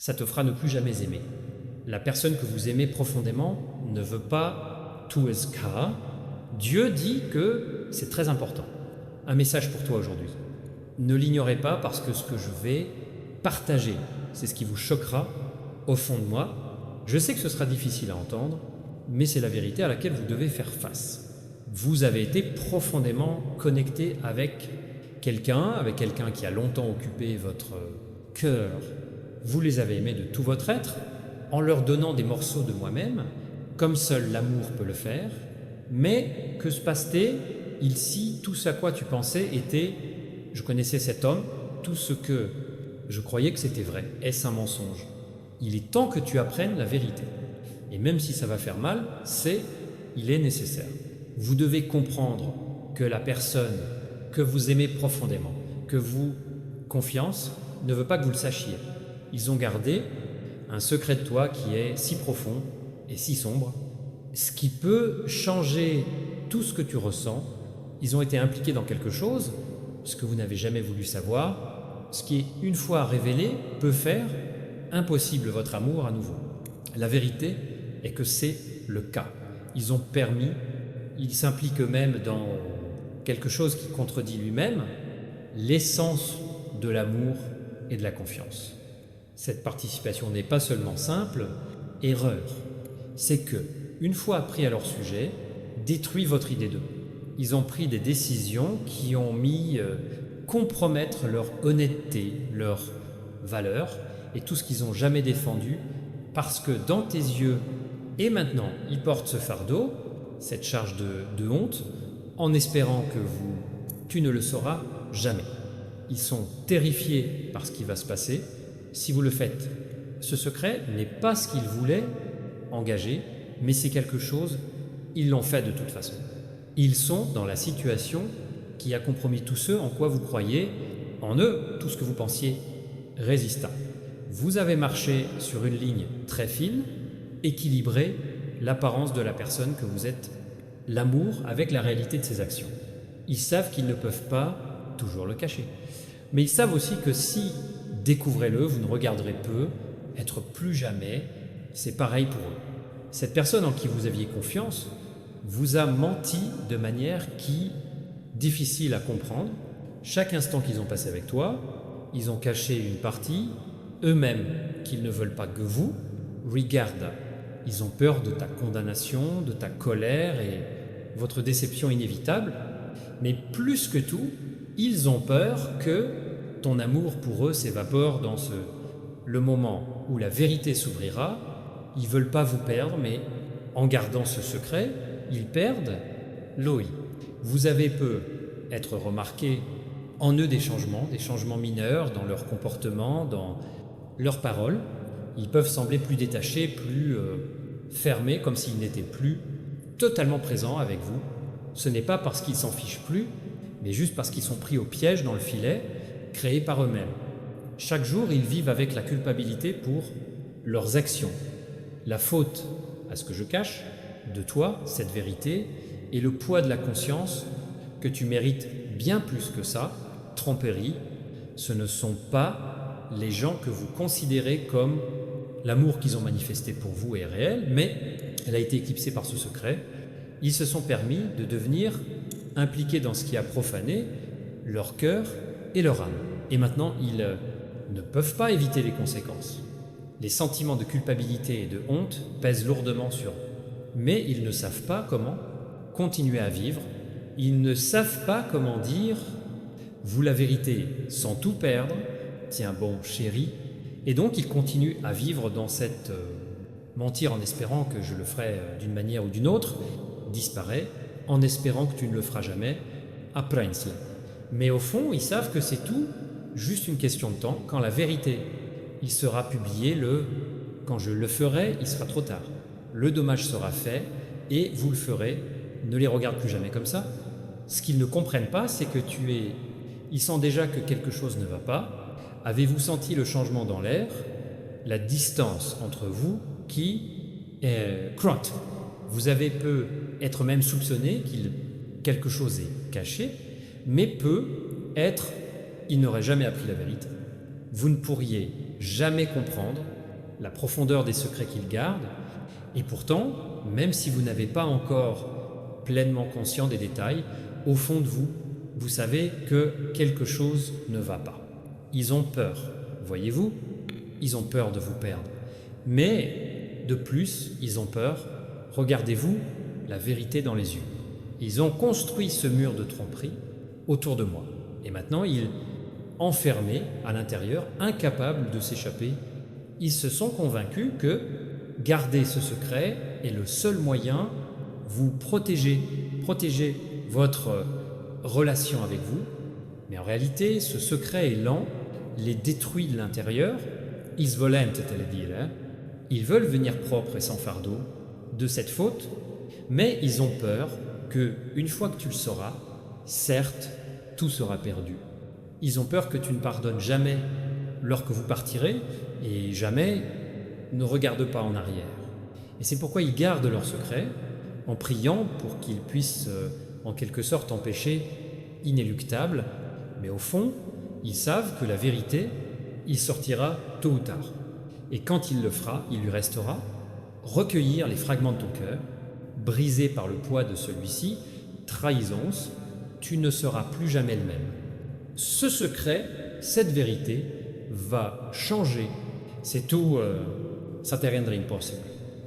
ça te fera ne plus jamais aimer. La personne que vous aimez profondément ne veut pas tout escar. Dieu dit que c'est très important. Un message pour toi aujourd'hui. Ne l'ignorez pas parce que ce que je vais partager, c'est ce qui vous choquera au fond de moi. Je sais que ce sera difficile à entendre, mais c'est la vérité à laquelle vous devez faire face. Vous avez été profondément connecté avec quelqu'un qui a longtemps occupé votre cœur. Vous les avez aimés de tout votre être, en leur donnant des morceaux de moi-même, comme seul l'amour peut le faire. Mais que se passe-t-il ici? Tout ce à quoi tu pensais était « je connaissais cet homme, tout ce que je croyais que c'était vrai, est-ce un mensonge ?» Il est temps que tu apprennes la vérité. Et même si ça va faire mal, il est nécessaire. Vous devez comprendre que la personne que vous aimez profondément, que vous confiance, ne veut pas que vous le sachiez. Ils ont gardé un secret de toi qui est si profond et si sombre, ce qui peut changer tout ce que tu ressens. Ils ont été impliqués dans quelque chose, ce que vous n'avez jamais voulu savoir, ce qui, une fois révélé, peut faire impossible votre amour à nouveau. La vérité est que c'est le cas. Ils s'impliquent eux-mêmes dans quelque chose qui contredit lui-même l'essence de l'amour et de la confiance. Cette participation n'est pas seulement simple, erreur. C'est que, une fois appris à leur sujet, détruit votre idée d'eux. Ils ont pris des décisions qui ont mis compromettre leur honnêteté, leur valeur et tout ce qu'ils n'ont jamais défendu, parce que dans tes yeux, et maintenant, ils portent ce fardeau, cette charge de honte, en espérant que tu ne le sauras jamais. Ils sont terrifiés par ce qui va se passer. Si vous le faites, ce secret n'est pas ce qu'ils voulaient engager, mais c'est quelque chose, ils l'ont fait de toute façon. Ils sont dans la situation qui a compromis tous ceux en quoi vous croyez, en eux, tout ce que vous pensiez résistant. Vous avez marché sur une ligne très fine, équilibrée l'apparence de la personne que vous êtes, l'amour avec la réalité de ses actions. Ils savent qu'ils ne peuvent pas toujours le cacher. Mais ils savent aussi que si, découvrez-le, vous ne regarderez peu, être plus jamais, c'est pareil pour eux. Cette personne en qui vous aviez confiance vous a menti de manière difficile à comprendre. Chaque instant qu'ils ont passé avec toi, ils ont caché une partie, eux-mêmes, qu'ils ne veulent pas que vous regardent. Ils ont peur de ta condamnation, de ta colère et votre déception inévitable. Mais plus que tout, ils ont peur que ton amour pour eux s'évapore dans le moment où la vérité s'ouvrira. Ils ne veulent pas vous perdre, mais en gardant ce secret, ils perdent l'OI. Vous avez peu être remarqué en eux des changements mineurs dans leur comportement, dans leurs paroles. Ils peuvent sembler plus détachés, plus fermés, comme s'ils n'étaient plus totalement présents avec vous. Ce n'est pas parce qu'ils s'en fichent plus, mais juste parce qu'ils sont pris au piège dans le filet créé par eux-mêmes. Chaque jour, ils vivent avec la culpabilité pour leurs actions. La faute à ce que je cache de toi, cette vérité, et le poids de la conscience que tu mérites bien plus que ça, tromperie, ce ne sont pas les gens que vous considérez comme l'amour qu'ils ont manifesté pour vous est réel, mais elle a été éclipsée par ce secret. Ils se sont permis de devenir impliqués dans ce qui a profané leur cœur et leur âme. Et maintenant, ils ne peuvent pas éviter les conséquences. Les sentiments de culpabilité et de honte pèsent lourdement sur eux. Mais ils ne savent pas comment continuer à vivre. Ils ne savent pas comment dire « vous la vérité sans tout perdre, tiens bon chéri ». Et donc ils continuent à vivre dans cette mentir en espérant que je le ferai d'une manière ou d'une autre, disparaît, en espérant que tu ne le feras jamais, apprends-le. Mais au fond, ils savent que c'est tout juste une question de temps. Quand la vérité, il sera publié, quand je le ferai, il sera trop tard. Le dommage sera fait et vous le ferez. Ne les regarde plus jamais comme ça. Ce qu'ils ne comprennent pas, c'est que ils sentent déjà que quelque chose ne va pas. Avez-vous senti le changement dans l'air, la distance entre vous qui crotte. Vous avez peut être même soupçonné quelque chose est caché, mais peut être, il n'aurait jamais appris la vérité. Vous ne pourriez jamais comprendre la profondeur des secrets qu'ils gardent. Et pourtant, même si vous n'avez pas encore pleinement conscience des détails, au fond de vous, vous savez que quelque chose ne va pas. Ils ont peur, voyez-vous, ils ont peur de vous perdre. Mais de plus, ils ont peur, regardez-vous la vérité dans les yeux. Ils ont construit ce mur de tromperie autour de moi. Et maintenant, ils, enfermés à l'intérieur, incapables de s'échapper, ils se sont convaincus que garder ce secret est le seul moyen vous protéger votre relation avec vous. Mais en réalité, ce secret est lent, les détruit de l'intérieur. Ils volent, ils veulent venir propres et sans fardeau de cette faute, mais ils ont peur que, une fois que tu le sauras, certes, tout sera perdu. Ils ont peur que tu ne pardonnes jamais lorsque vous partirez et jamais ne regarde pas en arrière. Et c'est pourquoi ils gardent leur secret en priant pour qu'ils puissent en quelque sorte empêcher inéluctable, mais au fond, ils savent que la vérité, il sortira tôt ou tard. Et quand il le fera, il lui restera recueillir les fragments de ton cœur, brisés par le poids de celui-ci, trahison, tu ne seras plus jamais le même. Ce secret, cette vérité, va changer. C'est tout, ça te rendra impossible.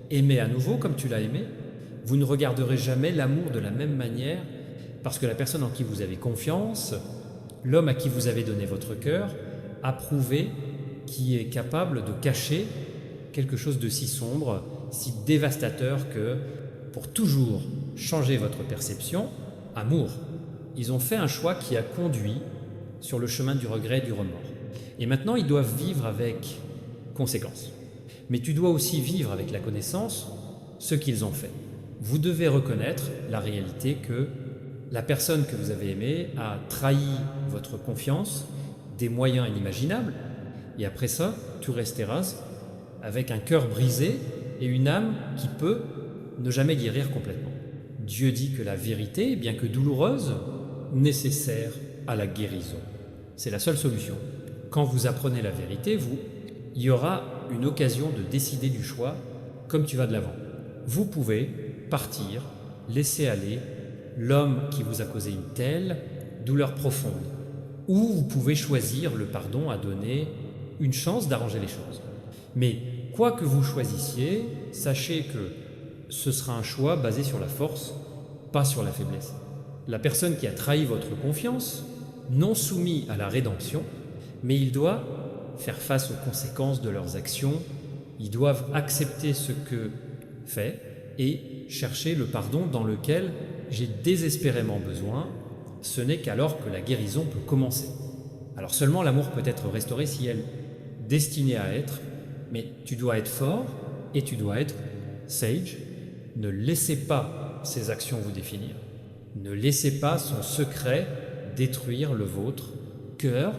Aimer à nouveau comme tu l'as aimé, vous ne regarderez jamais l'amour de la même manière parce que la personne en qui vous avez confiance, l'homme à qui vous avez donné votre cœur, a prouvé qu'il est capable de cacher quelque chose de si sombre, si dévastateur que, pour toujours changer votre perception, amour. Ils ont fait un choix qui a conduit sur le chemin du regret et du remords. Et maintenant, ils doivent vivre avec conséquence. Mais tu dois aussi vivre avec la connaissance ce qu'ils ont fait. Vous devez reconnaître la réalité que la personne que vous avez aimée a trahi votre confiance des moyens inimaginables, et après ça, tu resteras avec un cœur brisé et une âme qui peut ne jamais guérir complètement. Dieu dit que la vérité, bien que douloureuse, nécessaire à la guérison. C'est la seule solution. Quand vous apprenez la vérité, il y aura une occasion de décider du choix comme tu vas de l'avant. Vous pouvez partir, laisser aller l'homme qui vous a causé une telle douleur profonde. Ou vous pouvez choisir le pardon à donner une chance d'arranger les choses. Mais quoi que vous choisissiez, sachez que ce sera un choix basé sur la force, pas sur la faiblesse. La personne qui a trahi votre confiance, non soumis à la rédemption, mais il doit faire face aux conséquences de leurs actions, ils doivent accepter ce que fait et chercher le pardon dans lequel j'ai désespérément besoin. Ce n'est qu'alors que la guérison peut commencer. Alors seulement l'amour peut être restauré si elle est destinée à être, mais tu dois être fort et tu dois être sage. Ne laissez pas ses actions vous définir. Ne laissez pas son secret détruire le vôtre. Cœur,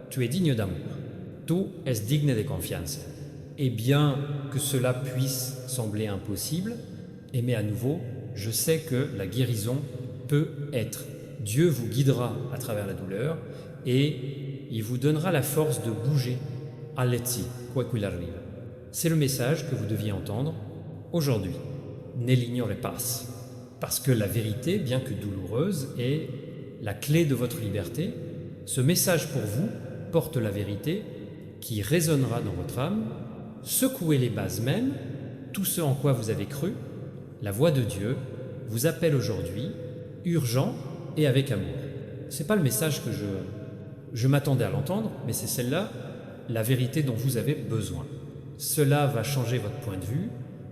tu es digne d'amour. Tu es digne de confiance. Et bien que cela puisse sembler impossible, aimer à nouveau, je sais que la guérison peut être. Dieu vous guidera à travers la douleur et il vous donnera la force de bouger. Allez-y, quoi qu'il arrive. C'est le message que vous deviez entendre aujourd'hui. Ne l'ignorez pas. Parce que la vérité, bien que douloureuse, est la clé de votre liberté. Ce message pour vous porte la vérité qui résonnera dans votre âme. Secouez les bases mêmes, tout ce en quoi vous avez cru. La voix de Dieu vous appelle aujourd'hui, urgent et avec amour. Ce n'est pas le message que je m'attendais à l'entendre, mais c'est celle-là, la vérité dont vous avez besoin. Cela va changer votre point de vue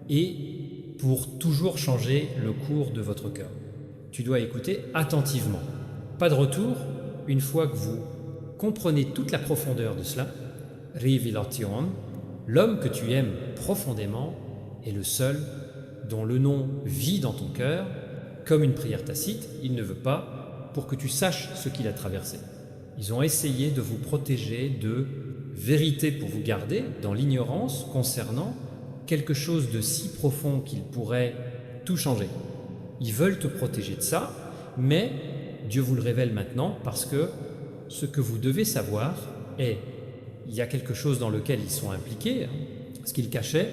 et pour toujours changer le cours de votre cœur. Tu dois écouter attentivement. Pas de retour, une fois que vous comprenez toute la profondeur de cela. Révélation, l'homme que tu aimes profondément est le seul dont le nom vit dans ton cœur, comme une prière tacite, il ne veut pas pour que tu saches ce qu'il a traversé. Ils ont essayé de vous protéger de vérité pour vous garder dans l'ignorance concernant quelque chose de si profond qu'il pourrait tout changer. Ils veulent te protéger de ça, mais Dieu vous le révèle maintenant parce que ce que vous devez savoir est il y a quelque chose dans lequel ils sont impliqués, ce qu'ils cachaient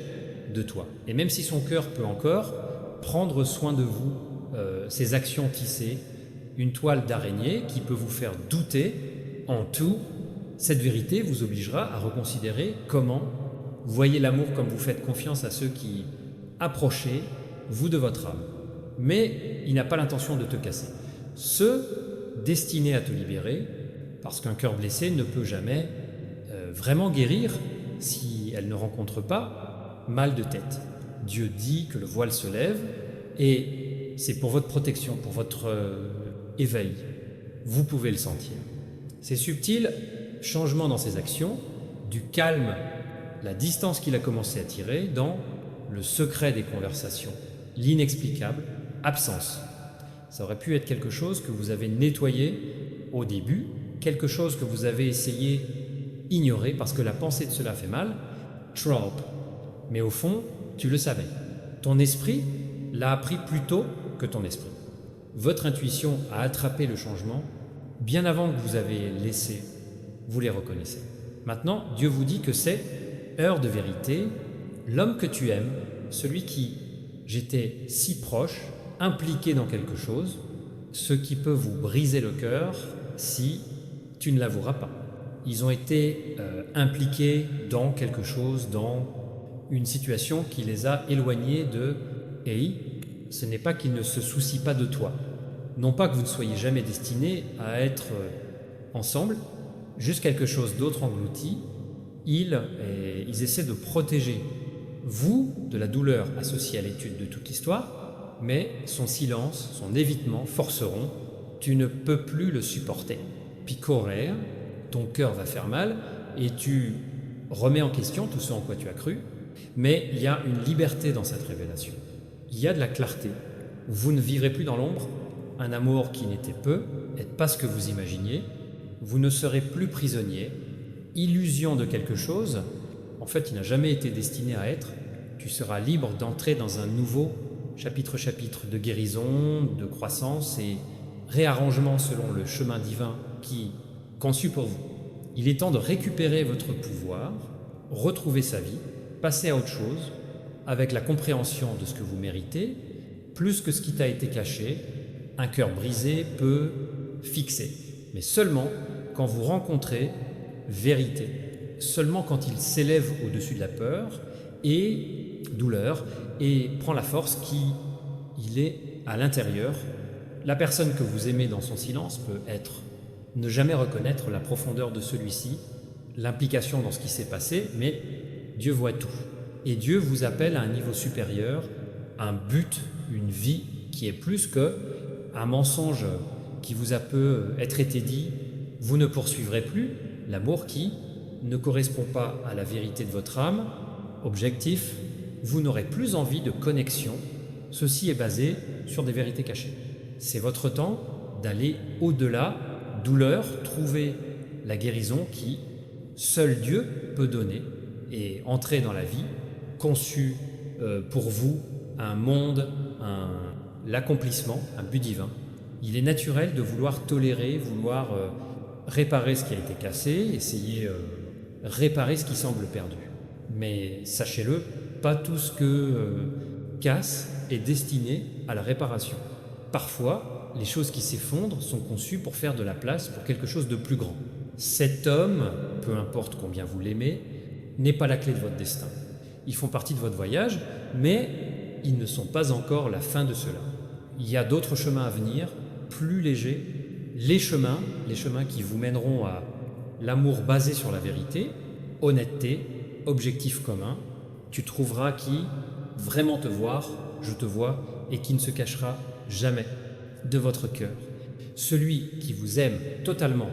de toi. Et même si son cœur peut encore prendre soin de vous, ses actions tissées, une toile d'araignée qui peut vous faire douter, en tout, cette vérité vous obligera à reconsidérer comment vous voyez l'amour, comme vous faites confiance à ceux qui approchaient vous de votre âme. Mais il n'a pas l'intention de te casser. Ceux destinés à te libérer, parce qu'un cœur blessé ne peut jamais vraiment guérir si elle ne rencontre pas mal de tête. Dieu dit que le voile se lève et c'est pour votre protection, pour votre éveil. Vous pouvez le sentir. Ces subtils changements dans ses actions, du calme, la distance qu'il a commencé à tirer dans le secret des conversations, l'inexplicable absence. Ça aurait pu être quelque chose que vous avez nettoyé au début, quelque chose que vous avez essayé ignorer parce que la pensée de cela fait mal, trope. Mais au fond, tu le savais. Ton esprit l'a appris plus tôt que ton esprit. Votre intuition a attrapé le changement bien avant que vous avez laissé, vous les reconnaissez. Maintenant, Dieu vous dit que c'est heure de vérité, l'homme que tu aimes, celui qui j'étais si proche, impliqué dans quelque chose, ce qui peut vous briser le cœur si tu ne l'avoueras pas. Ils ont été impliqués dans quelque chose, dans une situation qui les a éloignés de « Hey, ce n'est pas qu'ils ne se soucient pas de toi. Non pas que vous ne soyez jamais destinés à être ensemble, juste quelque chose d'autre englouti. Ils essaient de protéger vous de la douleur associée à l'étude de toute l'histoire, mais son silence, son évitement forceront. Tu ne peux plus le supporter. Puis correr, ton cœur va faire mal et tu remets en question tout ce en quoi tu as cru, mais il y a une liberté dans cette révélation. Il y a de la clarté. Vous ne vivrez plus dans l'ombre, un amour qui n'était peu, n'est pas ce que vous imaginiez. Vous ne serez plus prisonnier, illusion de quelque chose, en fait il n'a jamais été destiné à être. Tu seras libre d'entrer dans un nouveau chapitre de guérison, de croissance et réarrangement selon le chemin divin qui conçu pour vous. Il est temps de récupérer votre pouvoir, retrouver sa vie, passer à autre chose, avec la compréhension de ce que vous méritez, plus que ce qui t'a été caché. Un cœur brisé peut fixer, mais seulement quand vous rencontrez vérité, seulement quand il s'élève au-dessus de la peur et douleur et prend la force qui il est à l'intérieur. La personne que vous aimez dans son silence peut être ne jamais reconnaître la profondeur de celui-ci, l'implication dans ce qui s'est passé, mais Dieu voit tout. Et Dieu vous appelle à un niveau supérieur, un but, une vie qui est plus qu'un mensonge qui vous a peut être été dit, vous ne poursuivrez plus, l'amour qui ne correspond pas à la vérité de votre âme, objectif, vous n'aurez plus envie de connexion, ceci est basé sur des vérités cachées. C'est votre temps d'aller au-delà, douleur, trouver la guérison qui, seul Dieu peut donner et entrer dans la vie, conçue pour vous, un monde, l'accomplissement, un but divin. Il est naturel de vouloir tolérer, vouloir réparer ce qui a été cassé, essayer réparer ce qui semble perdu. Mais sachez-le, pas tout ce que casse est destiné à la réparation. Parfois, les choses qui s'effondrent sont conçues pour faire de la place pour quelque chose de plus grand. Cet homme, peu importe combien vous l'aimez, n'est pas la clé de votre destin. Ils font partie de votre voyage, mais ils ne sont pas encore la fin de cela. Il y a d'autres chemins à venir, plus légers, les chemins qui vous mèneront à l'amour basé sur la vérité, honnêteté, objectif commun. Tu trouveras qui vraiment te voir, je te vois, et qui ne se cachera jamais de votre cœur. Celui qui vous aime totalement,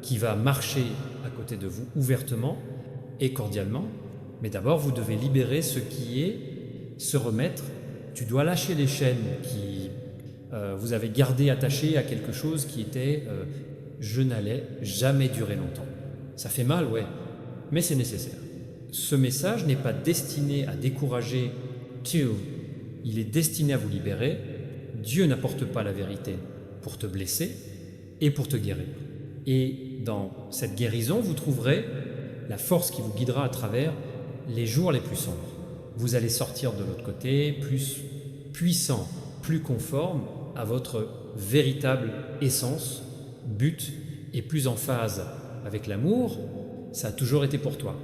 qui va marcher à côté de vous ouvertement et cordialement, mais d'abord vous devez libérer ce qui est se remettre. Tu dois lâcher les chaînes qui vous avez gardées attachées à quelque chose qui était je n'allais jamais durer longtemps. Ça fait mal, ouais, mais c'est nécessaire. Ce message n'est pas destiné à décourager Dieu, il est destiné à vous libérer. Dieu n'apporte pas la vérité pour te blesser et pour te guérir. Et dans cette guérison, vous trouverez la force qui vous guidera à travers les jours les plus sombres. Vous allez sortir de l'autre côté plus puissant, plus conforme à votre véritable essence, but, et plus en phase avec l'amour. Ça a toujours été pour toi.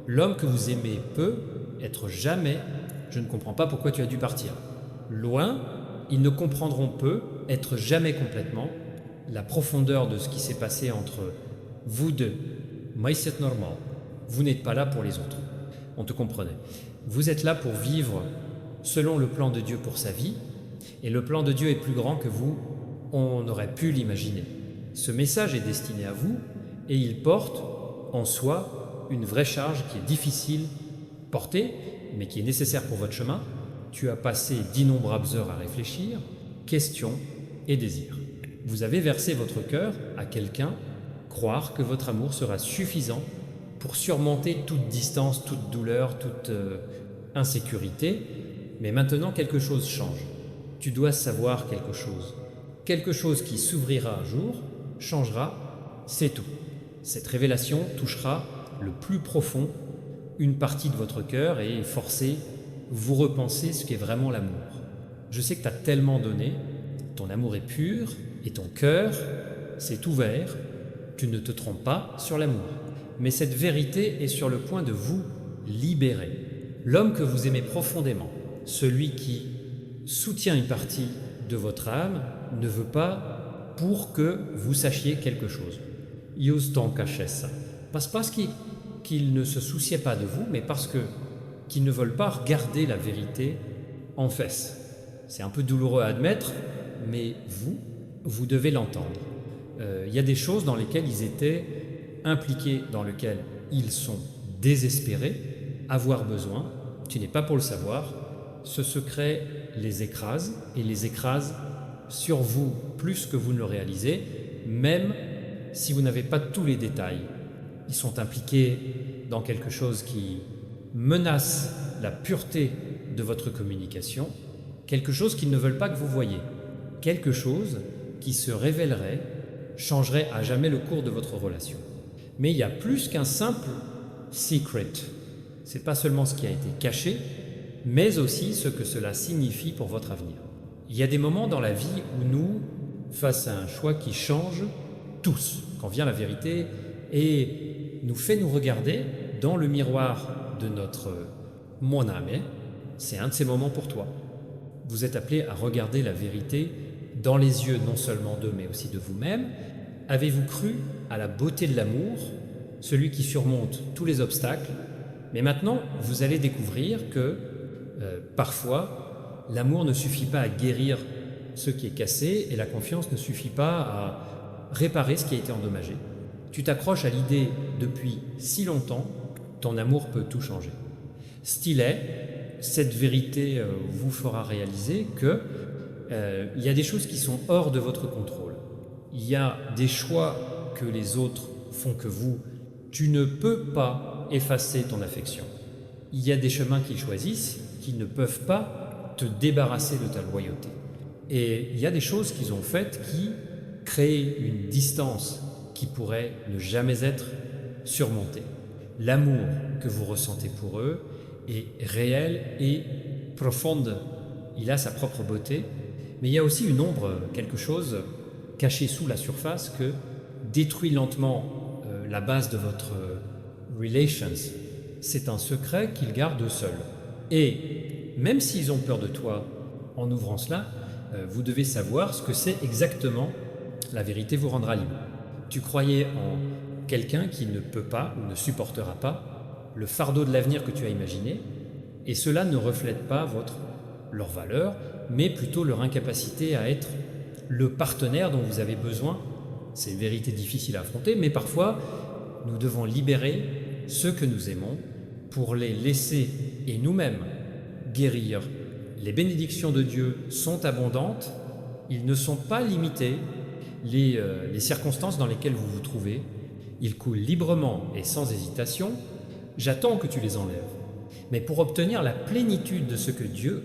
L'homme que vous aimez peut être jamais « je ne comprends pas pourquoi tu as dû partir ». Loin, ils ne comprendront peu, être jamais complètement, la profondeur de ce qui s'est passé entre vous deux. Mais c'est normal. Vous n'êtes pas là pour les autres. On te comprenait. Vous êtes là pour vivre selon le plan de Dieu pour sa vie, et le plan de Dieu est plus grand que vous, on aurait pu l'imaginer. Ce message est destiné à vous, et il porte en soi une vraie charge qui est difficile à porter, mais qui est nécessaire pour votre chemin. Tu as passé d'innombrables heures à réfléchir, questions et désirs. Vous avez versé votre cœur à quelqu'un, croire que votre amour sera suffisant pour surmonter toute distance, toute douleur, toute insécurité. Mais maintenant, quelque chose change. Tu dois savoir quelque chose. Quelque chose qui s'ouvrira un jour, changera, c'est tout. Cette révélation touchera le plus profond, une partie de votre cœur, et forcer vous repenser ce qu'est vraiment l'amour. Je sais que tu as tellement donné, ton amour est pur et ton cœur s'est ouvert, tu ne te trompes pas sur l'amour. Mais cette vérité est sur le point de vous libérer. L'homme que vous aimez profondément, celui qui soutient une partie de votre âme, ne veut pas pour que vous sachiez quelque chose. Ius ton cachessa. Pas parce qu'il ne se souciait pas de vous, mais parce qu'ils ne veulent pas regarder la vérité en face. C'est un peu douloureux à admettre, mais vous devez l'entendre. Il y a des choses dans lesquelles ils étaient impliqués, dans lesquelles ils sont désespérés, avoir besoin, tu n'es pas pour le savoir, ce secret les écrase, et les écrase sur vous plus que vous ne le réalisez, même si vous n'avez pas tous les détails. Ils sont impliqués dans quelque chose qui menace la pureté de votre communication, quelque chose qu'ils ne veulent pas que vous voyiez, quelque chose qui se révélerait, changerait à jamais le cours de votre relation. Mais il y a plus qu'un simple secret. C'est pas seulement ce qui a été caché, mais aussi ce que cela signifie pour votre avenir. Il y a des moments dans la vie où nous, face à un choix qui change tous, quand vient la vérité et nous fait nous regarder dans le miroir de notre mon âme, c'est un de ces moments pour toi. Vous êtes appelé à regarder la vérité dans les yeux non seulement d'eux, mais aussi de vous-même. Avez-vous cru à la beauté de l'amour, celui qui surmonte tous les obstacles? Mais maintenant, vous allez découvrir que parfois, l'amour ne suffit pas à guérir ce qui est cassé, et la confiance ne suffit pas à réparer ce qui a été endommagé. Tu t'accroches à l'idée depuis si longtemps, ton amour peut tout changer. Stylet, cette vérité vous fera réaliser que il y a des choses qui sont hors de votre contrôle. Il y a des choix que les autres font que tu ne peux pas effacer ton affection. Il y a des chemins qu'ils choisissent qui ne peuvent pas te débarrasser de ta loyauté. Et il y a des choses qu'ils ont faites qui créent une distance qui pourrait ne jamais être surmontée. L'amour que vous ressentez pour eux est réel et profonde. Il a sa propre beauté, mais il y a aussi une ombre, quelque chose caché sous la surface que détruit lentement la base de votre relations. C'est un secret qu'ils gardent seuls. Et même s'ils ont peur de toi en ouvrant cela, vous devez savoir ce que c'est exactement. La vérité vous rendra libre. Tu croyais en quelqu'un qui ne peut pas ou ne supportera pas le fardeau de l'avenir que tu as imaginé, et cela ne reflète pas leur valeur, mais plutôt leur incapacité à être le partenaire dont vous avez besoin. C'est une vérité difficile à affronter, mais parfois nous devons libérer ceux que nous aimons pour les laisser et nous-mêmes guérir. Les bénédictions de Dieu sont abondantes, ils ne sont pas limités. Les circonstances dans lesquelles vous vous trouvez, ils coulent librement et sans hésitation. J'attends que tu les enlèves. Mais pour obtenir la plénitude de ce que Dieu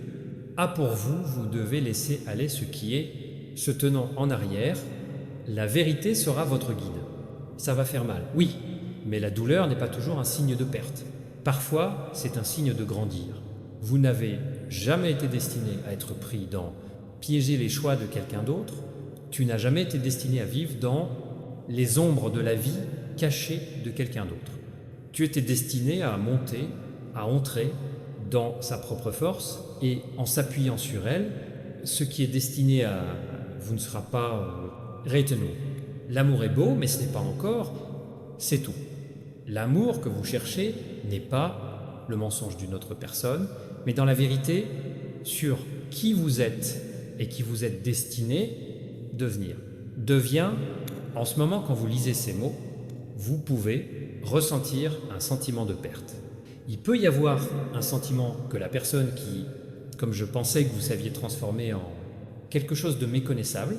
a pour vous, vous devez laisser aller ce qui est se tenant en arrière. La vérité sera votre guide. Ça va faire mal, oui, mais la douleur n'est pas toujours un signe de perte. Parfois, c'est un signe de grandir. Vous n'avez jamais été destiné à être pris dans piéger les choix de quelqu'un d'autre. Tu n'as jamais été destiné à vivre dans les ombres de la vie cachées de quelqu'un d'autre. Tu étais destiné à monter, à entrer dans sa propre force et en s'appuyant sur elle, ce qui est destiné à vous ne sera pas retenu. L'amour est beau, mais ce n'est pas encore, c'est tout. L'amour que vous cherchez n'est pas le mensonge d'une autre personne, mais dans la vérité sur qui vous êtes et qui vous êtes destiné devenir. Devient, en ce moment quand vous lisez ces mots, vous pouvez ressentir un sentiment de perte. Il peut y avoir un sentiment que la personne qui, comme je pensais que vous saviez transformer en quelque chose de méconnaissable,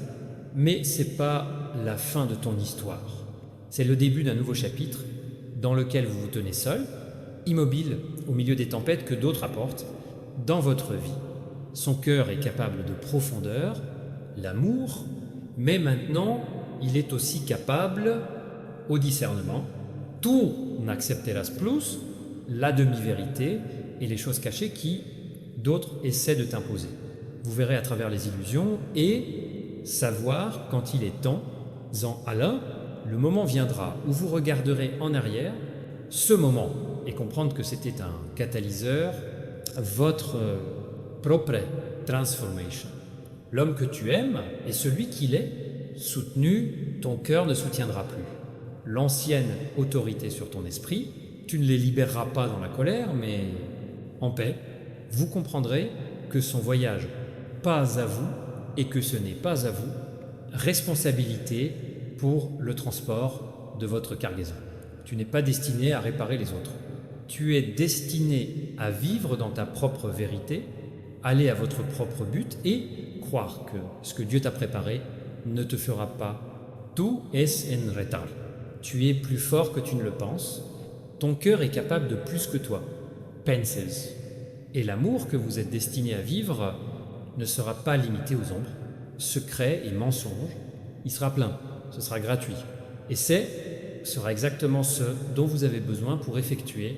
mais ce n'est pas la fin de ton histoire. C'est le début d'un nouveau chapitre dans lequel vous vous tenez seul, immobile au milieu des tempêtes que d'autres apportent dans votre vie. Son cœur est capable de profondeur, l'amour, mais maintenant il est aussi capable au discernement. Tout n'accepteras plus, la demi-vérité et les choses cachées qui d'autres essaient de t'imposer. Vous verrez à travers les illusions et savoir quand il est temps, en Alain, le moment viendra où vous regarderez en arrière ce moment et comprendre que c'était un catalyseur, votre propre transformation. L'homme que tu aimes et celui qu'il est, soutenu, ton cœur ne soutiendra plus. L'ancienne autorité sur ton esprit, tu ne les libéreras pas dans la colère, mais en paix. Vous comprendrez que son voyage pas à vous et que ce n'est pas à vous responsabilité pour le transport de votre cargaison. Tu n'es pas destiné à réparer les autres. Tu es destiné à vivre dans ta propre vérité, aller à votre propre but et croire que ce que Dieu t'a préparé ne te fera pas. Tu es en retard. Tu es plus fort que tu ne le penses. Ton cœur est capable de plus que toi. Penses. Et l'amour que vous êtes destiné à vivre ne sera pas limité aux ombres, secrets et mensonges. Il sera plein, ce sera gratuit. Et sera exactement ce dont vous avez besoin pour effectuer